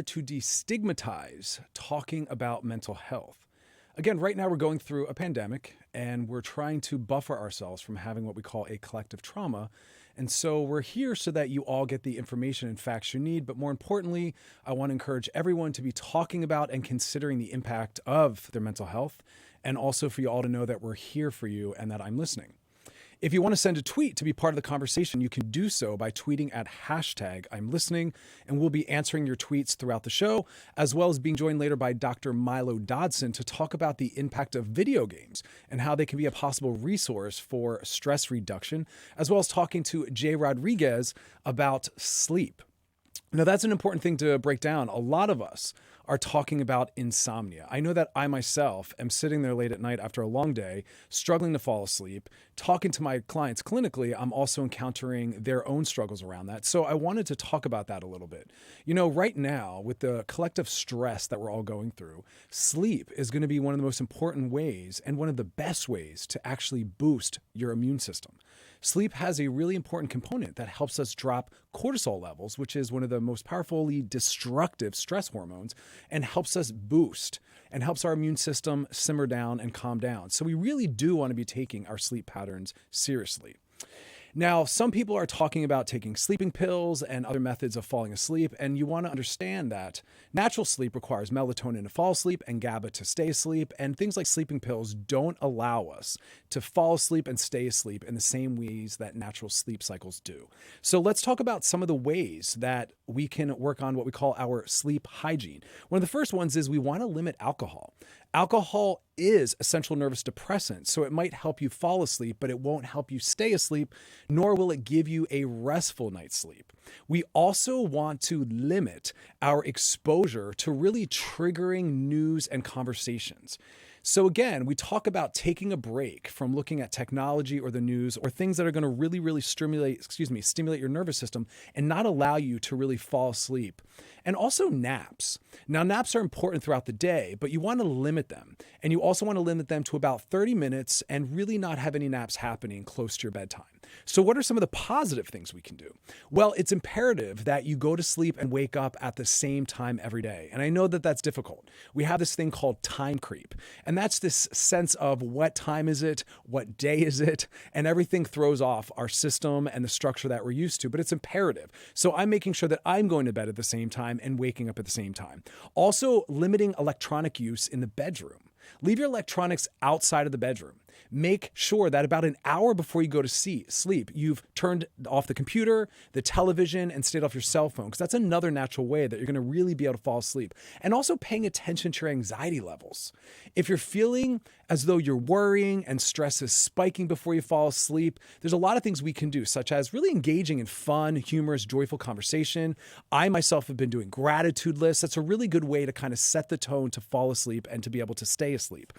to destigmatize talking about mental health. Again, right now we're going through a pandemic and we're trying to buffer ourselves from having what we call a collective trauma. And so we're here so that you all get the information and facts you need. But more importantly, I want to encourage everyone to be talking about and considering the impact of their mental health, and also for you all to know that we're here for you and that I'm listening. If you want to send a tweet to be part of the conversation, you can do so by tweeting at hashtag I'm listening, and we'll be answering your tweets throughout the show, as well as being joined later by Dr. Milo Dodson to talk about the impact of video games and how they can be a possible resource for stress reduction, as well as talking to Jay Rodriguez about sleep. Now, that's an important thing to break down. A lot of us are talking about insomnia. I know that I myself am sitting there late at night after a long day, struggling to fall asleep. Talking to my clients clinically, I'm also encountering their own struggles around that. So I wanted to talk about that a little bit. You know, right now, with the collective stress that we're all going through, sleep is going to be one of the most important ways and one of the best ways to actually boost your immune system. Sleep has a really important component that helps us drop cortisol levels, which is one of the most powerfully destructive stress hormones, and helps us boost and helps our immune system simmer down and calm down. So we really do want to be taking our sleep patterns seriously. Now, some people are talking about taking sleeping pills and other methods of falling asleep, and you want to understand that natural sleep requires melatonin to fall asleep and GABA to stay asleep, and things like sleeping pills don't allow us to fall asleep and stay asleep in the same ways that natural sleep cycles do. So let's talk about some of the ways that we can work on what we call our sleep hygiene. One of the first ones is we want to limit alcohol. Alcohol is a central nervous depressant, so it might help you fall asleep, but it won't help you stay asleep, nor will it give you a restful night's sleep. We also want to limit our exposure to really triggering news and conversations. So again, we talk about taking a break from looking at technology or the news or things that are going to really stimulate your nervous system and not allow you to really fall asleep. And also naps. Now, naps are important throughout the day, but you want to limit them. And you also want to limit them to about 30 minutes and really not have any naps happening close to your bedtime. So what are some of the positive things we can do? Well, it's imperative that you go to sleep and wake up at the same time every day. And I know that that's difficult. We have this thing called time creep. And that's this sense of what time is it? What day is it? And everything throws off our system and the structure that we're used to, but it's imperative. So I'm making sure that I'm going to bed at the same time and waking up at the same time. Also, limiting electronic use in the bedroom. Leave your electronics outside of the bedroom. Make sure that about an hour before you go to sleep, you've turned off the computer, the television, and stayed off your cell phone, because that's another natural way that you're going to really be able to fall asleep. And also paying attention to your anxiety levels. If you're feeling as though you're worrying and stress is spiking before you fall asleep, there's a lot of things we can do, such as really engaging in fun, humorous, joyful conversation. I myself have been doing gratitude lists. That's a really good way to kind of set the tone to fall asleep and to be able to stay asleep.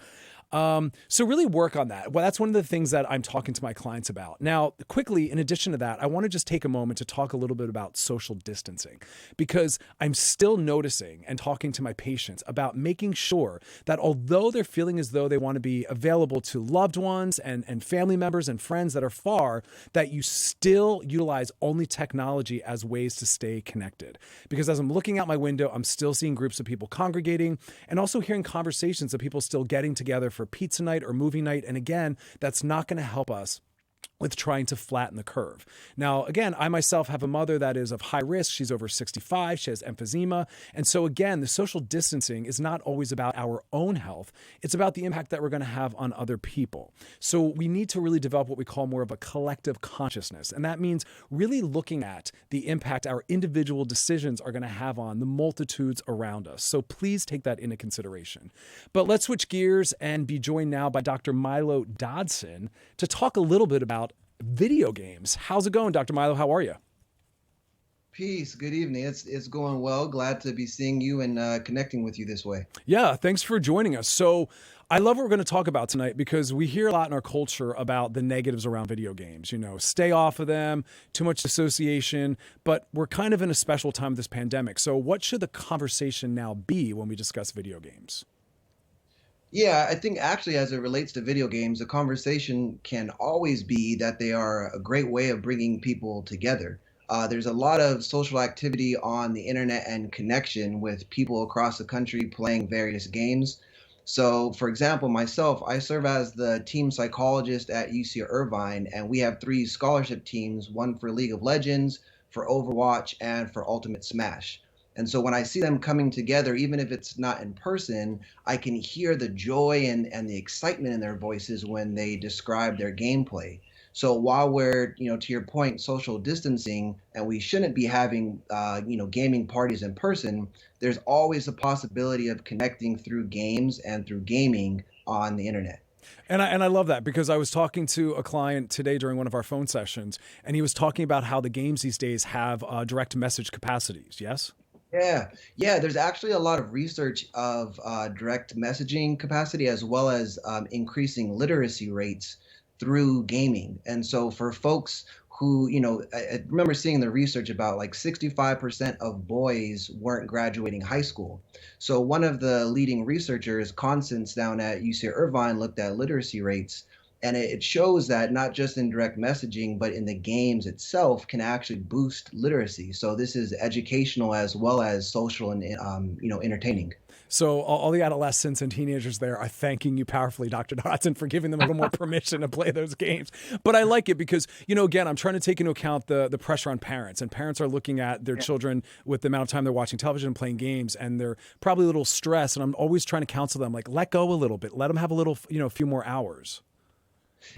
So really work on that. Well, that's one of the things that I'm talking to my clients about. Now, quickly, in addition to that, I want to just take a moment to talk a little bit about social distancing, because I'm still noticing and talking to my patients about making sure that although they're feeling as though they want to be available to loved ones and family members and friends that are far, that you still utilize only technology as ways to stay connected. Because as I'm looking out my window, I'm still seeing groups of people congregating and also hearing conversations of people still getting together for pizza night or movie night. And again, that's not going to help us with trying to flatten the curve. Now, again, I myself have a mother that is of high risk. She's over 65. She has emphysema. And so again, the social distancing is not always about our own health. It's about the impact that we're going to have on other people. So we need to really develop what we call more of a collective consciousness. And that means really looking at the impact our individual decisions are going to have on the multitudes around us. So please take that into consideration. But let's switch gears and be joined now by Dr. Milo Dodson to talk a little bit about video games. How's it going, Dr. Milo? How are you? Peace. Good evening. It's going well. Glad to be seeing you and connecting with you this way. Yeah, thanks for joining us. So I love what we're going to talk about tonight, because we hear a lot in our culture about the negatives around video games. You know, stay off of them, too much dissociation, but we're kind of in a special time of this pandemic. So what should the conversation now be when we discuss video games? Yeah, I think actually, as it relates to video games, the conversation can always be that they are a great way of bringing people together. There's a lot of social activity on the internet and connection with people across the country playing various games. So, for example, myself, I serve as the team psychologist at UC Irvine, and we have three scholarship teams, one for League of Legends, for Overwatch, and for Ultimate Smash. And so when I see them coming together, even if it's not in person, I can hear the joy and the excitement in their voices when they describe their gameplay. So while we're, to your point, social distancing, and we shouldn't be having, gaming parties in person, there's always a possibility of connecting through games and through gaming on the internet. And I love that because I was talking to a client today during one of our phone sessions, and he was talking about how the games these days have direct message capacities. Yes. Yeah, yeah. There's actually a lot of research of direct messaging capacity as well as increasing literacy rates through gaming. And so for folks who, I remember seeing the research about like 65% of boys weren't graduating high school. So one of the leading researchers, Constance down at UC Irvine, looked at literacy rates. And it shows that not just in direct messaging, but in the games itself can actually boost literacy. So this is educational as well as social and entertaining. So all the adolescents and teenagers there are thanking you powerfully, Dr. Dodson, for giving them a little more permission to play those games. But I like it because, again, I'm trying to take into account the pressure on parents. And parents are looking at their children with the amount of time they're watching television and playing games, and they're probably a little stressed. And I'm always trying to counsel them, like, let go a little bit. Let them have a little, few more hours.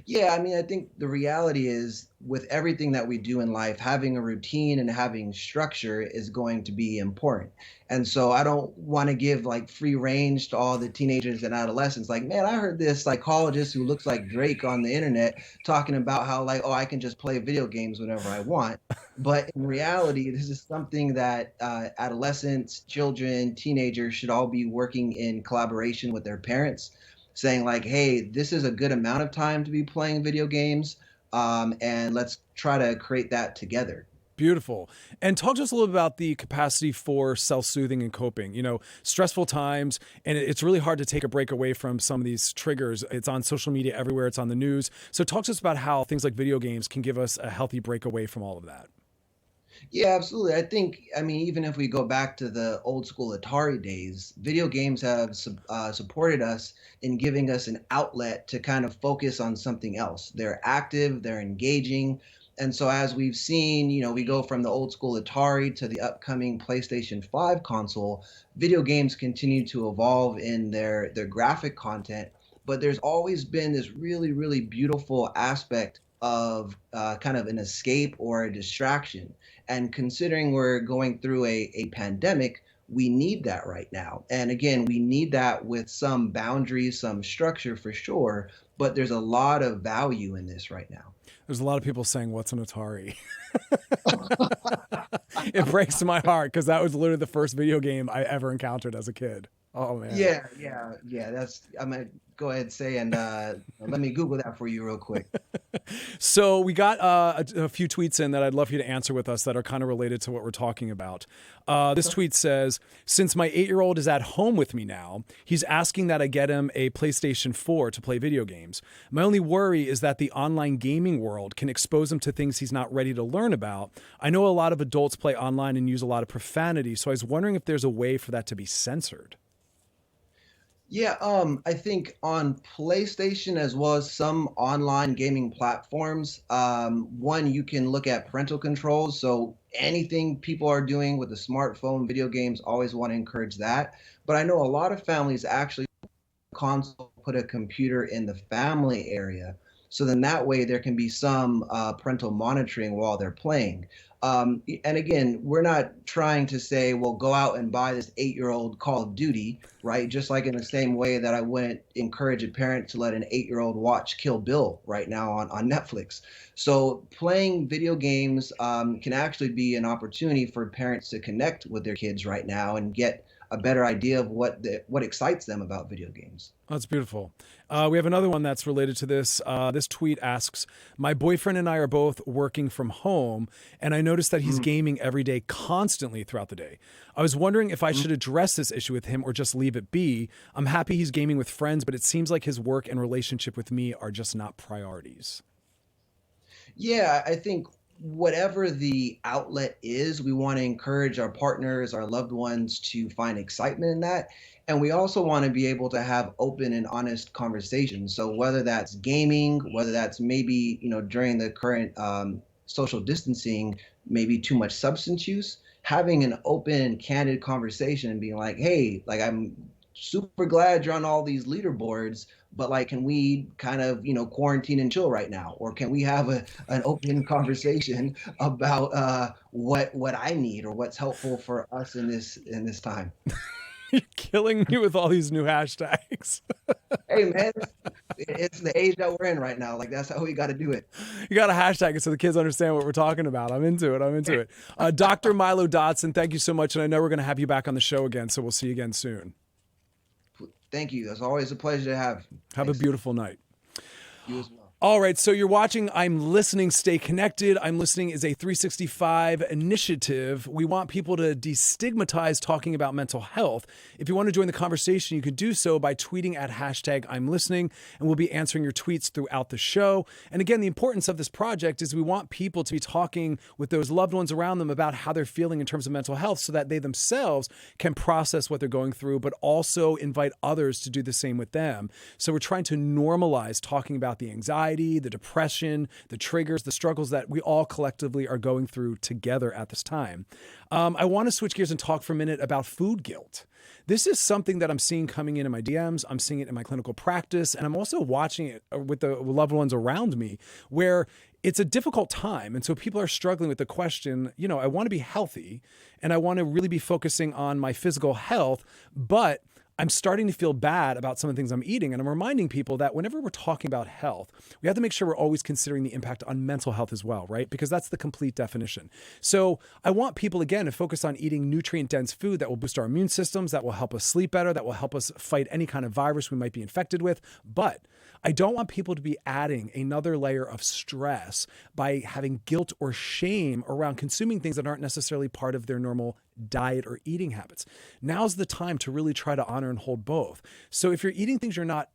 Yeah, I mean, I think the reality is with everything that we do in life, having a routine and having structure is going to be important. And so I don't want to give like free range to all the teenagers and adolescents. Like, man, I heard this psychologist who looks like Drake on the internet talking about how, like, oh, I can just play video games whenever I want. But in reality, this is something that adolescents, children, teenagers should all be working in collaboration with their parents, saying like, hey, this is a good amount of time to be playing video games, and let's try to create that together. Beautiful. And talk to us a little bit about the capacity for self-soothing and coping. Stressful times, and it's really hard to take a break away from some of these triggers. It's on social media everywhere. It's on the news. So talk to us about how things like video games can give us a healthy break away from all of that. Yeah, absolutely. I mean, even if we go back to the old school Atari days, video games have supported us in giving us an outlet to kind of focus on something else. They're active, they're engaging. And so, as we've seen, we go from the old school Atari to the upcoming PlayStation 5 console. Video games continue to evolve in their graphic content, but there's always been this really, really beautiful aspect of kind of an escape or a distraction. And considering we're going through a pandemic, we need that right now. And again, we need that with some boundaries, some structure for sure, but there's a lot of value in this right now. There's a lot of people saying, what's an Atari? It breaks my heart because that was literally the first video game I ever encountered as a kid. Oh, man. Yeah. I'm gonna go ahead and say, and let me Google that for you real quick. So we got a few tweets in that I'd love you to answer with us that are kind of related to what we're talking about. This tweet says, since my 8-year-old is at home with me now, he's asking that I get him a PlayStation 4 to play video games. My only worry is that the online gaming world can expose him to things he's not ready to learn about. I know a lot of adults play online and use a lot of profanity, so I was wondering if there's a way for that to be censored. Yeah, I think on PlayStation as well as some online gaming platforms, one, you can look at parental controls. So anything people are doing with a smartphone, video games, always want to encourage that. But I know a lot of families actually console put a computer in the family area. So then that way there can be some parental monitoring while they're playing. And again, we're not trying to say, well, go out and buy this 8-year-old Call of Duty, right? Just like in the same way that I wouldn't encourage a parent to let an 8-year-old watch Kill Bill right now on Netflix. So playing video games can actually be an opportunity for parents to connect with their kids right now and get a better idea of what excites them about video games. That's beautiful. We have another one that's related to this. This tweet asks, my boyfriend and I are both working from home, and I noticed that he's gaming every day constantly throughout the day. I was wondering if I should address this issue with him or just leave it be. I'm happy he's gaming with friends, but it seems like his work and relationship with me are just not priorities. Yeah, I think whatever the outlet is, we want to encourage our partners, our loved ones to find excitement in that. And we also want to be able to have open and honest conversations. So whether that's gaming, whether that's maybe, during the current social distancing, maybe too much substance use, having an open and candid conversation and being like, hey, like I'm super glad you're on all these leaderboards, but like, can we kind of, quarantine and chill right now? Or can we have an open conversation about what I need or what's helpful for us in this time? You're killing me with all these new hashtags. Hey man, it's the age that we're in right now. Like that's how we got to do it. You got to hashtag it so the kids understand what we're talking about. I'm into it. I'm into it. Dr. Milo Dotson, thank you so much. And I know we're going to have you back on the show again, so we'll see you again soon. Thank you. It's always a pleasure to have. Have Thanks. a beautiful night. You as well. All right, so you're watching I'm Listening, Stay Connected. I'm Listening is a 365 initiative. We want people to destigmatize talking about mental health. If you want to join the conversation, you could do so by tweeting at hashtag I'm Listening, and we'll be answering your tweets throughout the show. And again, the importance of this project is we want people to be talking with those loved ones around them about how they're feeling in terms of mental health so that they themselves can process what they're going through, but also invite others to do the same with them. So we're trying to normalize talking about the anxiety, the depression, the triggers, the struggles that we all collectively are going through together at this time. I want to switch gears and talk for a minute about food guilt. This is something that I'm seeing coming in my DMs. I'm seeing it in my clinical practice, and I'm also watching it with the loved ones around me where it's a difficult time. And so people are struggling with the question, I want to be healthy and I want to really be focusing on my physical health, but I'm starting to feel bad about some of the things I'm eating. And I'm reminding people that whenever we're talking about health, we have to make sure we're always considering the impact on mental health as well, right? Because that's the complete definition. So I want people, again, to focus on eating nutrient-dense food that will boost our immune systems, that will help us sleep better, that will help us fight any kind of virus we might be infected with. But I don't want people to be adding another layer of stress by having guilt or shame around consuming things that aren't necessarily part of their normal diet or eating habits. Now's the time to really try to honor and hold both. So if you're eating things you're not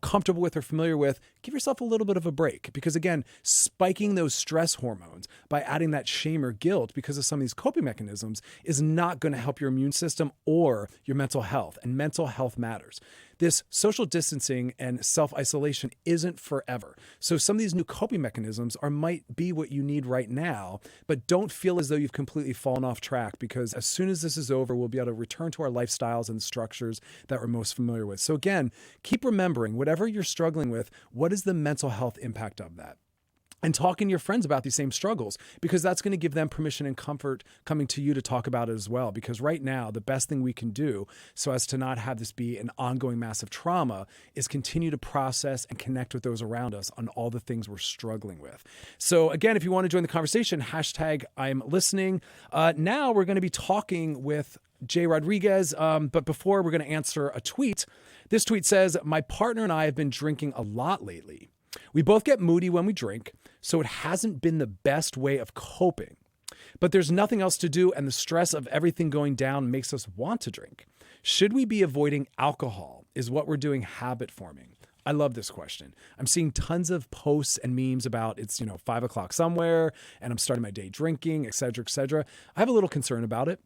comfortable with or familiar with, give yourself a little bit of a break. Because again, spiking those stress hormones by adding that shame or guilt because of some of these coping mechanisms is not going to help your immune system or your mental health. And mental health matters. This social distancing and self-isolation isn't forever. So some of these new coping mechanisms might be what you need right now, but don't feel as though you've completely fallen off track, because as soon as this is over, we'll be able to return to our lifestyles and structures that we're most familiar with. So again, keep remembering, whatever you're struggling with, what is the mental health impact of that? And talking to your friends about these same struggles, because that's going to give them permission and comfort coming to you to talk about it as well. Because right now, the best thing we can do so as to not have this be an ongoing massive trauma is continue to process and connect with those around us on all the things we're struggling with. So again, if you want to join the conversation, hashtag I'm listening. Now we're going to be talking with Jay Rodriguez. But before, we're going to answer a tweet. This tweet says, my partner and I have been drinking a lot lately. We both get moody when we drink, so it hasn't been the best way of coping. But there's nothing else to do, and the stress of everything going down makes us want to drink. Should we be avoiding alcohol? Is what we're doing habit forming? I love this question. I'm seeing tons of posts and memes about it's 5 o'clock somewhere and I'm starting my day drinking, et cetera, et cetera. I have a little concern about it.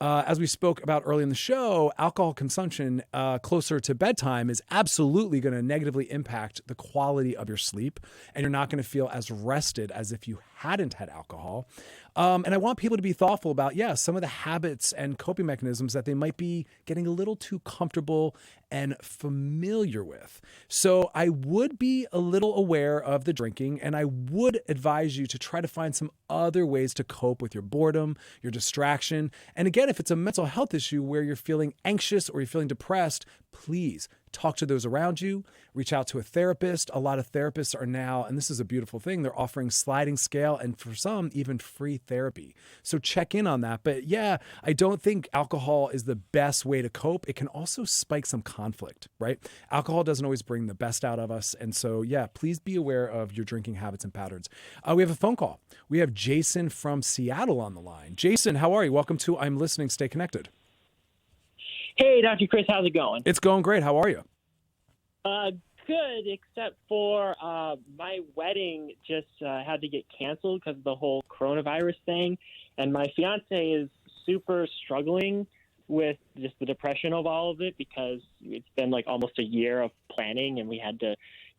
As we spoke about early in the show, alcohol consumption closer to bedtime is absolutely going to negatively impact the quality of your sleep, and you're not going to feel as rested as if you hadn't had alcohol. And I want people to be thoughtful about, some of the habits and coping mechanisms that they might be getting a little too comfortable and familiar with. So I would be a little aware of the drinking, and I would advise you to try to find some other ways to cope with your boredom, your distraction. And again, if it's a mental health issue where you're feeling anxious or you're feeling depressed, please talk to those around you, reach out to a therapist. A lot of therapists are now, and this is a beautiful thing, they're offering sliding scale and for some even free therapy. So check in on that. But I don't think alcohol is the best way to cope. It can also spike some conflict, right? Alcohol doesn't always bring the best out of us. And so, please be aware of your drinking habits and patterns. We have a phone call. We have Jason from Seattle on the line. Jason, how are you? Welcome to I'm Listening, Stay Connected. Hey, Dr. Chris, how's it going? It's going great. How are you? good, except for my wedding just had to get canceled because of the whole coronavirus thing. And my fiance is super struggling with just the depression of all of it because it's been like almost a year of planning and we had to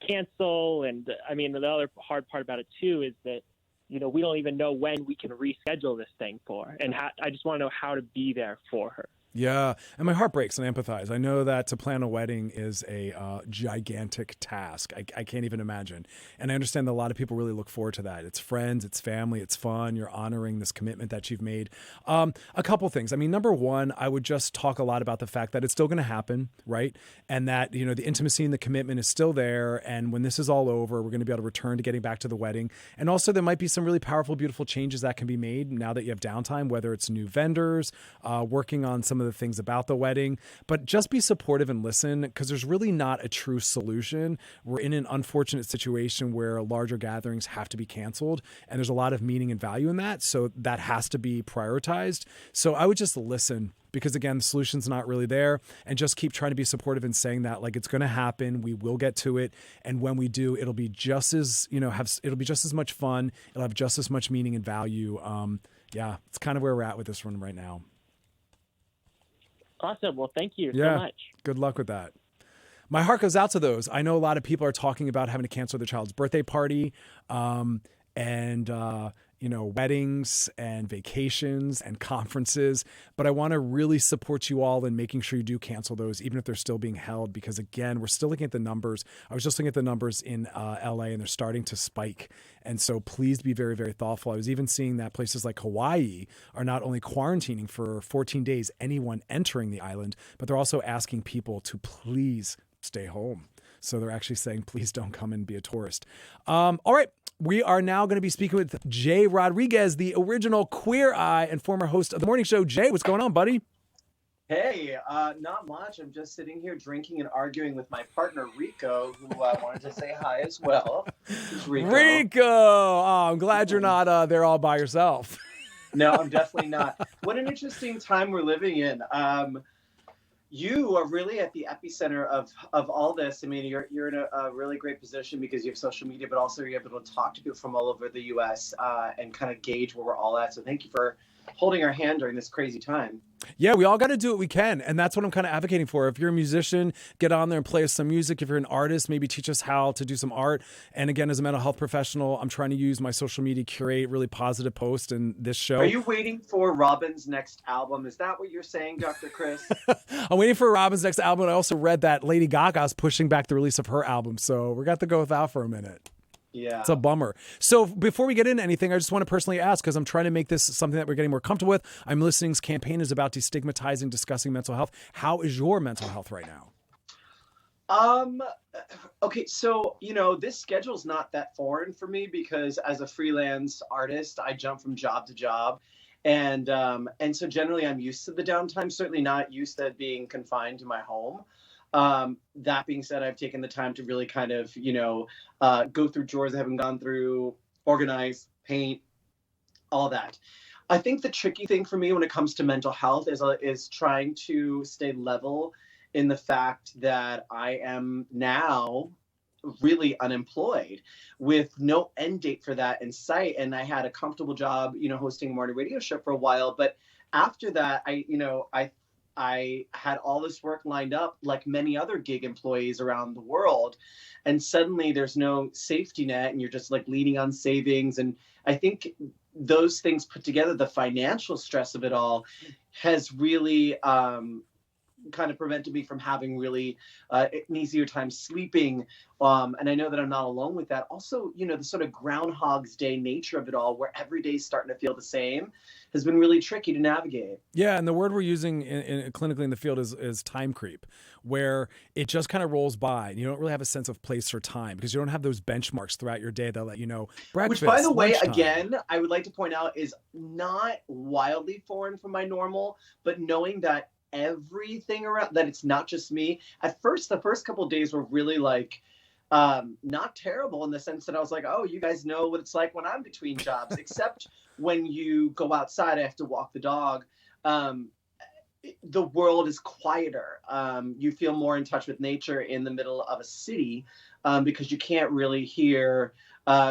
cancel. And I mean, the other hard part about it too is that, you know, we don't even know when we can reschedule this thing for. And I just want to know how to be there for her. Yeah, and my heart breaks and I empathize. I know that to plan a wedding is a gigantic task. I can't even imagine. And I understand that a lot of people really look forward to that. It's friends, it's family, it's fun. You're honoring this commitment that you've made. A couple things. I mean, number one, I would just talk a lot about the fact that it's still going to happen, right? And that, you know, the intimacy and the commitment is still there. And when this is all over, we're going to be able to return to getting back to the wedding. And also there might be some really powerful, beautiful changes that can be made now that you have downtime, whether it's new vendors, working on some of the things about the wedding, but just be supportive and listen because there's really not a true solution. We're in an unfortunate situation where larger gatherings have to be canceled and there's a lot of meaning and value in that. So that has to be prioritized. So I would just listen because again, the solution's not really there and just keep trying to be supportive and saying that like, it's going to happen. We will get to it. And when we do, it'll be just as, you know, it'll be just as much fun. It'll have just as much meaning and value. Yeah, it's kind of where we're at with this one right now. Awesome. Well, thank you so much. Good luck with that. My heart goes out to those. I know a lot of people are talking about having to cancel their child's birthday party and you know, weddings and vacations and conferences. But I want to really support you all in making sure you do cancel those, even if they're still being held, because again, we're still looking at the numbers. I was just looking at the numbers in LA and they're starting to spike. And so please be very, very thoughtful. I was even seeing that places like Hawaii are not only quarantining for 14 days, anyone entering the island, but they're also asking people to please stay home. So they're actually saying, please don't come and be a tourist. All right. We are now going to be speaking with Jay Rodriguez, the original Queer Eye and former host of the morning show. Jay, what's going on, buddy? Hey, not much. I'm just sitting here drinking and arguing with my partner, Rico, who I wanted to say hi as well. Rico! Oh, I'm glad you're not there all by yourself. No, I'm definitely not. What an interesting time we're living in. You are really at the epicenter of all this. I mean, you're in a really great position because you have social media, but also you're able to talk to people from all over the U.S. And kind of gauge where we're all at. So thank you for holding our hand during this crazy time. Yeah, we all got to do what we can. And that's what I'm kind of advocating for. If you're a musician, get on there and play us some music. If you're an artist, maybe teach us how to do some art. And again, as a mental health professional, I'm trying to use my social media, curate really positive posts in this show. Are you waiting for Robin's next album? Is that what you're saying, Dr. Chris? I'm waiting for Robin's next album. I also read that Lady Gaga's pushing back the release of her album. So we're got to go without for a minute. Yeah. It's a bummer. So before we get into anything, I just want to personally ask, because I'm trying to make this something that we're getting more comfortable with. I'm Listening's campaign is about destigmatizing, discussing mental health. How is your mental health right now? Okay, so, you know, this schedule's not that foreign for me because as a freelance artist, I jump from job to job. And so generally I'm used to the downtime, certainly not used to being confined to my home. That being said, I've taken the time to really kind of, you know, go through drawers I haven't gone through, organize, paint, all that. I think the tricky thing for me when it comes to mental health is trying to stay level in the fact that I am now really unemployed with no end date for that in sight. And I had a comfortable job, you know, hosting a morning radio show for a while. But after that, I had all this work lined up like many other gig employees around the world. And suddenly there's no safety net and you're just like leaning on savings. And I think those things put together, the financial stress of it all has really kind of prevented me from having really an easier time sleeping. And I know that I'm not alone with that. Also, you know, the sort of Groundhog's Day nature of it all, where every day is starting to feel the same, has been really tricky to navigate. Yeah, and the word we're using clinically in the field is time creep, where it just kind of rolls by. And you don't really have a sense of place or time because you don't have those benchmarks throughout your day that let you know breakfast, which, by the way, lunchtime. Again, I would like to point out is not wildly foreign from my normal, but knowing that everything around that it's not just me. At first, the first couple of days were really like not terrible in the sense that I was like, oh, you guys know what it's like when I'm between jobs, except when you go outside, I have to walk the dog. the world is quieter. You feel more in touch with nature in the middle of a city, because you can't really hear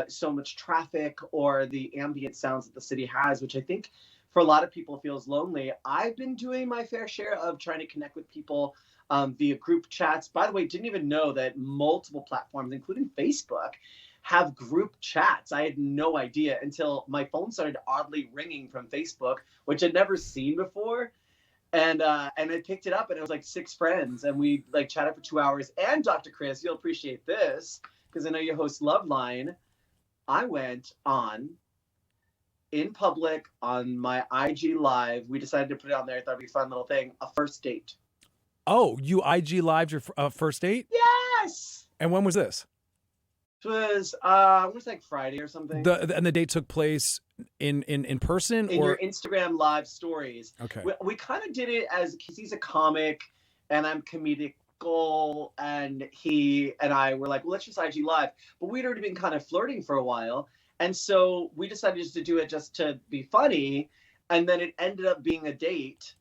so much traffic or the ambient sounds that the city has, which I think for a lot of people feels lonely. I've been doing my fair share of trying to connect with people via group chats. By the way, didn't even know that multiple platforms, including Facebook, have group chats. I had no idea until my phone started oddly ringing from Facebook, which I'd never seen before. And I picked it up, and it was like 6 friends, and we like chatted for 2 hours. And Dr. Chris, you'll appreciate this because I know you host LoveLine. I went on in public on my IG live. We decided to put it on there. I thought it'd be a fun little thing. A first date. Oh, you IG lived your first date? Yes. And when was this? It was like Friday or something. And the date took place in person, in or your Instagram live stories. Okay. We kind of did it as, because he's a comic and I'm comedical, and he and I were like, well, let's just IG live. But we'd already been kind of flirting for a while, and so we decided just to do it just to be funny, and then it ended up being a date.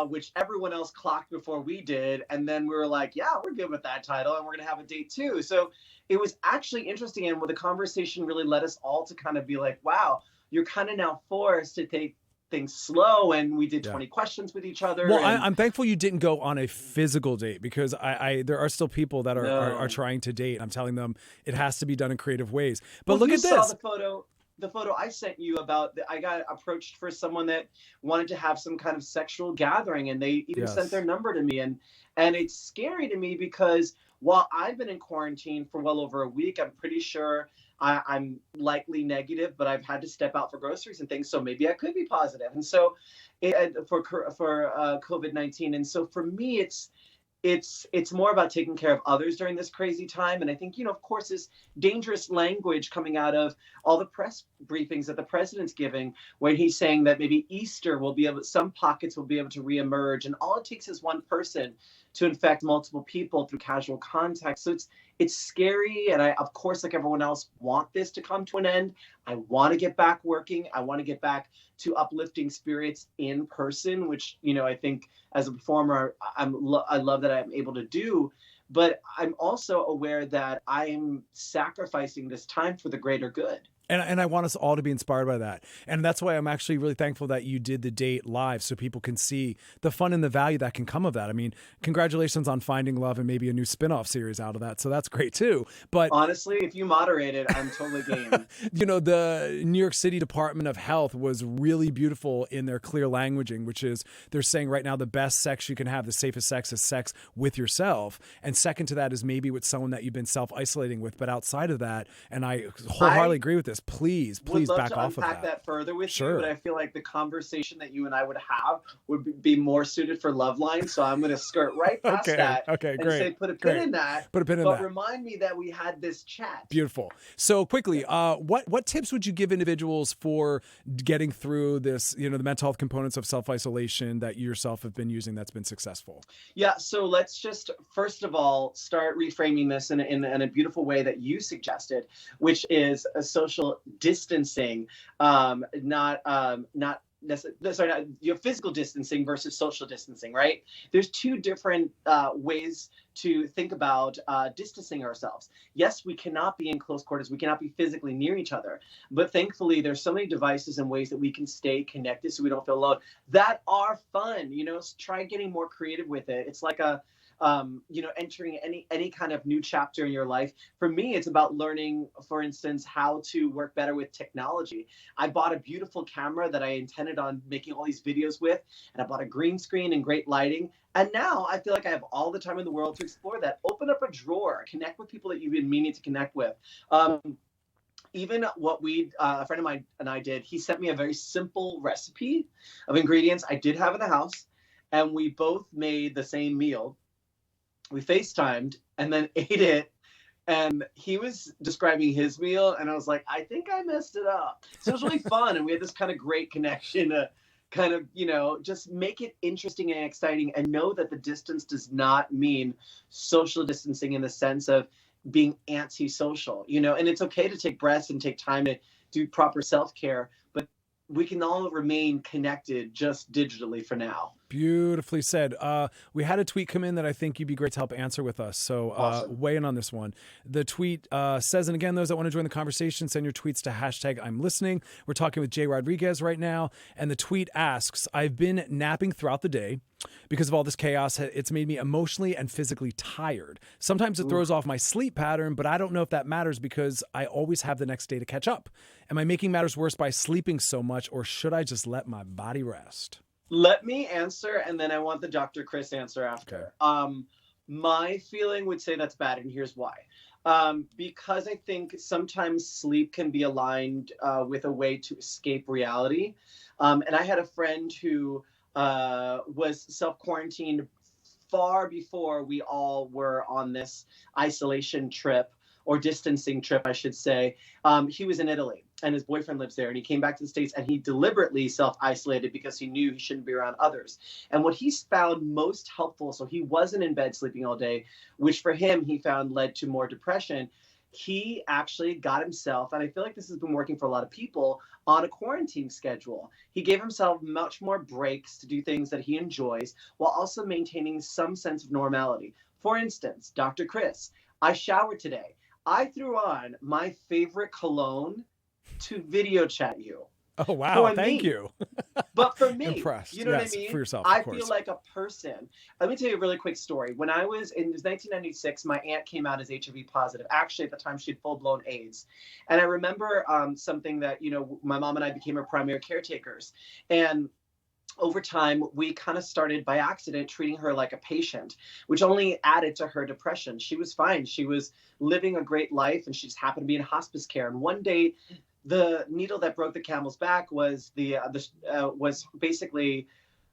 Which everyone else clocked before we did. And then we were like, yeah, we're good with that title, and we're going to have a date too. So it was actually interesting. And the conversation really led us all to kind of be like, wow, you're kind of now forced to take things slow. And we did 20 questions with each other. Well, I'm thankful you didn't go on a physical date, because there are still people that are trying to date. I'm telling them it has to be done in creative ways. But look at this. You saw the photo I sent you about, I got approached for someone that wanted to have some kind of sexual gathering, and they even sent their number to me. And it's scary to me because while I've been in quarantine for well over a week, I'm pretty sure I'm likely negative, but I've had to step out for groceries and things. So maybe I could be positive. And so for COVID-19. And so for me, it's more about taking care of others during this crazy time. And I think, of course, this dangerous language coming out of all the press briefings that the president's giving, when he's saying that maybe Easter some pockets will be able to reemerge. And all it takes is one person to infect multiple people through casual contact. So it's scary. And I, of course, like everyone else, want this to come to an end. I want to get back working. I want to get back to uplifting spirits in person, which, I think as a performer, I love that I'm able to do. But I'm also aware that I'm sacrificing this time for the greater good. And I want us all to be inspired by that. And that's why I'm actually really thankful that you did the date live, so people can see the fun and the value that can come of that. I mean, congratulations on finding love, and maybe a new spinoff series out of that. So that's great too. But honestly, if you moderate it, I'm totally game. The New York City Department of Health was really beautiful in their clear languaging, which is they're saying right now the best sex you can have, the safest sex, is sex with yourself. And second to that is maybe with someone that you've been self-isolating with. But outside of that, and I wholeheartedly agree with this, please back off of that. Would love to unpack that further with you, but I feel like the conversation that you and I would have would be more suited for LoveLine, so I'm going to skirt right past that and say put a pin in that. Put a pin in that. But remind me that we had this chat. Beautiful. So quickly, what tips would you give individuals for getting through this, the mental health components of self-isolation that you yourself have been using that's been successful? Yeah, so let's just, first of all, start reframing this in a beautiful way that you suggested, which is a social distancing, not your physical distancing versus social distancing, right? There's two different ways to think about distancing ourselves. Yes, we cannot be in close quarters. We cannot be physically near each other. But thankfully, there's so many devices and ways that we can stay connected so we don't feel alone that are fun. Try getting more creative with it. It's like entering any kind of new chapter in your life. For me, it's about learning, for instance, how to work better with technology. I bought a beautiful camera that I intended on making all these videos with, and I bought a green screen and great lighting. And now I feel like I have all the time in the world to explore that. Open up a drawer, connect with people that you've been meaning to connect with. Even what a friend of mine and I did, he sent me a very simple recipe of ingredients I did have in the house, and we both made the same meal. We FaceTimed and then ate it, and he was describing his meal, and I was like, I think I messed it up. So it was really fun, and we had this kind of great connection to kind of, just make it interesting and exciting, and know that the distance does not mean social distancing in the sense of being anti-social, and it's okay to take breaths and take time to do proper self-care, but we can all remain connected just digitally for now. Beautifully said. We had a tweet come in that I think you'd be great to help answer with us. So Awesome. weigh in on this one. The tweet says, and again, those that want to join the conversation, send your tweets to #I'mListening. We're talking with Jay Rodriguez right now. And the tweet asks, I've been napping throughout the day. Because of all this chaos, it's made me emotionally and physically tired. Sometimes it throws off my sleep pattern, but I don't know if that matters because I always have the next day to catch up. Am I making matters worse by sleeping so much, or should I just let my body rest? Let me answer, and then I want the Dr. Chris answer after. Okay. My feeling would say that's bad, and here's why. Because I think sometimes sleep can be aligned with a way to escape reality. And I had a friend who was self-quarantined far before we all were on this isolation trip, or distancing trip, I should say. He was in Italy and his boyfriend lives there, and he came back to the States and he deliberately self-isolated because he knew he shouldn't be around others. And what he's found most helpful, so he wasn't in bed sleeping all day, which for him he found led to more depression. He actually got himself, and I feel like this has been working for a lot of people, on a quarantine schedule. He gave himself much more breaks to do things that he enjoys while also maintaining some sense of normality. For instance, Dr. Chris, I showered today. I threw on my favorite cologne to video chat you. Oh, wow. For Thank me. you. But for me, Impressed. you know Yes, what I mean? for yourself, I of course. feel like a person. Let me tell you a really quick story. When I was in 1996, my aunt came out as HIV positive. Actually, at the time, she had full-blown AIDS. And I remember something that, my mom and I became her primary caretakers. And over time, we kind of started by accident treating her like a patient, which only added to her depression. She was fine. She was living a great life, and she just happened to be in hospice care. And one day, the needle that broke the camel's back was was basically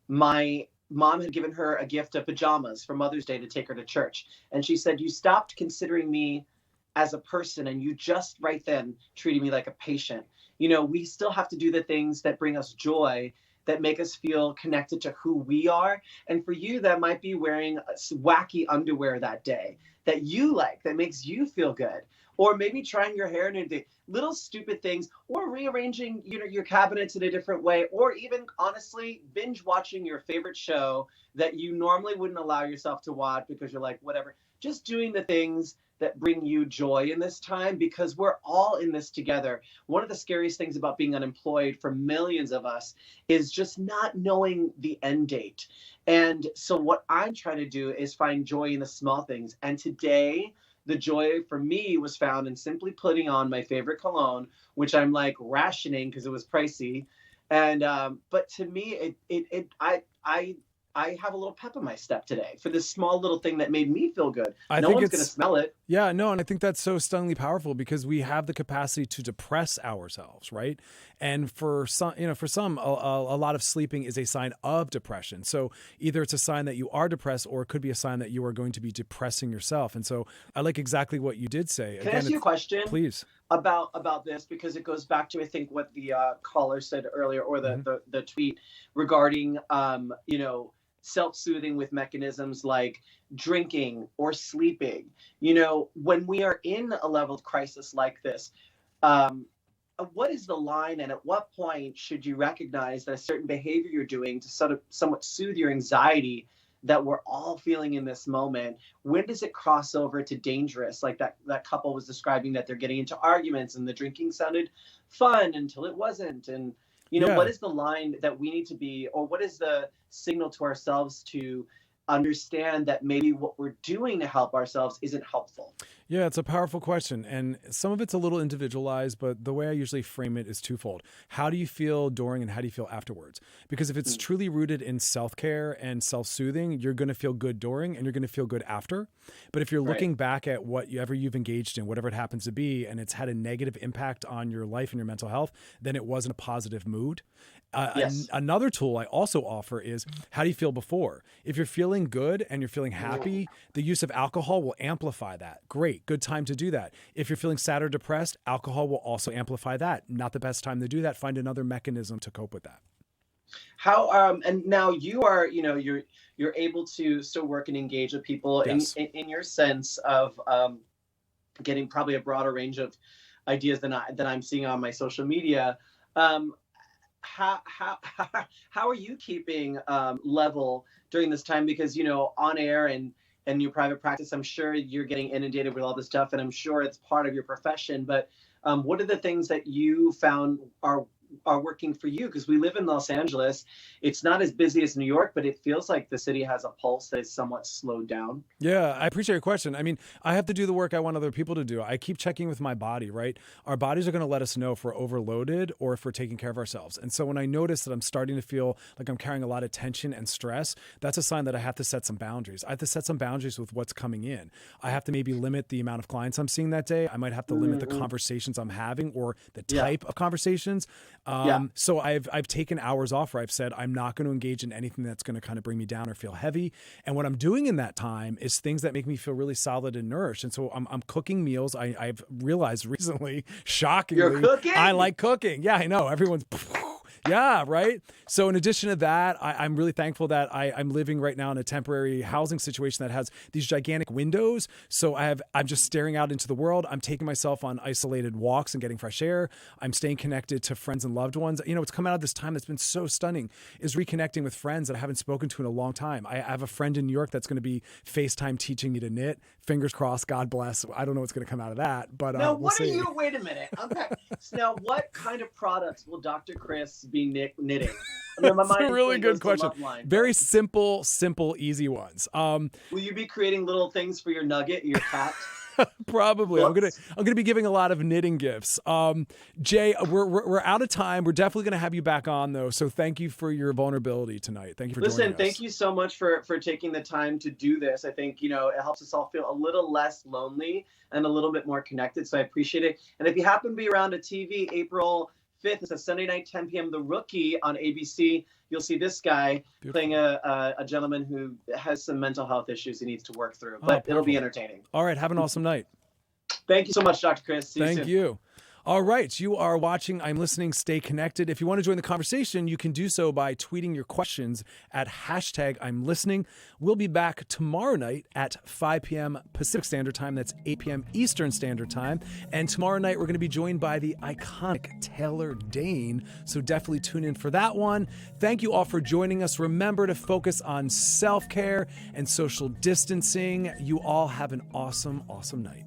my mom had given her a gift of pajamas for Mother's Day to take her to church. And she said, "You stopped considering me as a person, and you just right then treated me like a patient. We still have to do the things that bring us joy, that make us feel connected to who we are. And for you, that might be wearing wacky underwear that day that you like, that makes you feel good. Or maybe trying your hair in a little stupid things, or rearranging your cabinets in a different way, or even honestly binge watching your favorite show that you normally wouldn't allow yourself to watch because you're like, whatever. Just doing the things that bring you joy in this time, because we're all in this together. One of the scariest things about being unemployed for millions of us is just not knowing the end date. And so what I'm trying to do is find joy in the small things. And today, the joy for me was found in simply putting on my favorite cologne, which I'm like rationing because it was pricey. And but to me, I have a little pep in my step today for this small little thing that made me feel good. No one's going to smell it. Yeah, no, and I think that's so stunningly powerful because we have the capacity to depress ourselves, right? And for some, a lot of sleeping is a sign of depression. So either it's a sign that you are depressed, or it could be a sign that you are going to be depressing yourself. And so I like exactly what you did say. Can I ask you a question? Please. About this, because it goes back to, I think, what the caller said earlier, or the tweet regarding self-soothing with mechanisms like drinking or sleeping. When we are in a level of crisis like this, what is the line, and at what point should you recognize that a certain behavior you're doing to sort of somewhat soothe your anxiety that we're all feeling in this moment? When does it cross over to dangerous? Like that couple was describing that they're getting into arguments and the drinking sounded fun until it wasn't. And what is the line that we need to be, or what is the signal to ourselves to understand that maybe what we're doing to help ourselves isn't helpful? Yeah, it's a powerful question. And some of it's a little individualized, but the way I usually frame it is twofold. How do you feel during, and how do you feel afterwards? Because if it's truly rooted in self-care and self-soothing, you're going to feel good during and you're going to feel good after. But if you're looking back at whatever you've engaged in, whatever it happens to be, and it's had a negative impact on your life and your mental health, then it wasn't a positive mood. Yes. Another tool I also offer is, how do you feel before? If you're feeling good and you're feeling happy, the use of alcohol will amplify that. Great, good time to do that. If you're feeling sad or depressed, alcohol will also amplify that. Not the best time to do that. Find another mechanism to cope with that. How and now you are, you're able to still work and engage with people. Yes. In your sense of getting probably a broader range of ideas than I'm seeing on my social media. how are you keeping level during this time? Because on air and your private practice, I'm sure you're getting inundated with all this stuff, and I'm sure it's part of your profession. But what are the things that you found are working for you? Because we live in Los Angeles. It's not as busy as New York, but it feels like the city has a pulse that is somewhat slowed down. Yeah, I appreciate your question. I mean, I have to do the work I want other people to do. I keep checking with my body, right? Our bodies are going to let us know if we're overloaded or if we're taking care of ourselves. And so when I notice that I'm starting to feel like I'm carrying a lot of tension and stress, that's a sign that I have to set some boundaries. I have to set some boundaries with what's coming in. I have to maybe limit the amount of clients I'm seeing that day. I might have to limit the conversations I'm having or the type of conversations. So I've taken hours off where I've said I'm not going to engage in anything that's going to kind of bring me down or feel heavy. And what I'm doing in that time is things that make me feel really solid and nourished. And so I'm cooking meals. I've realized recently, shockingly, You're cooking? I like cooking. Yeah, I know. Everyone's... Yeah, right. So in addition to that, I'm really thankful that I'm living right now in a temporary housing situation that has these gigantic windows. So I'm just staring out into the world. I'm taking myself on isolated walks and getting fresh air. I'm staying connected to friends and loved ones. It's come out of this time that's been so stunning, is reconnecting with friends that I haven't spoken to in a long time. I have a friend in New York that's going to be FaceTime teaching me to knit. Fingers crossed, God bless. I don't know what's going to come out of that, but now, we'll see. Wait a minute. Now, what kind of products will Dr. Chris be knitting? I mean, my That's mind a really good goes to question. LoveLine, Very simple, easy ones. will you be creating little things for your Nugget, your cat? Probably. I'm Books? gonna be giving a lot of knitting gifts. Jay, we're out of time. We're definitely gonna have you back on though. So thank you for your vulnerability tonight. Thank you for joining us. Thank you so much for taking the time to do this. I think it helps us all feel a little less lonely and a little bit more connected. So I appreciate it. And if you happen to be around a TV, April 5th, it's a Sunday night, 10 p.m. The Rookie on ABC. You'll see this guy playing a gentleman who has some mental health issues he needs to work through, but it'll be entertaining. All right. Have an awesome night. Thank you so much, Dr. Chris. See you soon. Thank you. All right. You are watching I'm Listening. Stay connected. If you want to join the conversation, you can do so by tweeting your questions at #I'm Listening. We'll be back tomorrow night at 5 p.m. Pacific Standard Time. That's 8 p.m. Eastern Standard Time. And tomorrow night, we're going to be joined by the iconic Taylor Dane. So definitely tune in for that one. Thank you all for joining us. Remember to focus on self-care and social distancing. You all have an awesome, awesome night.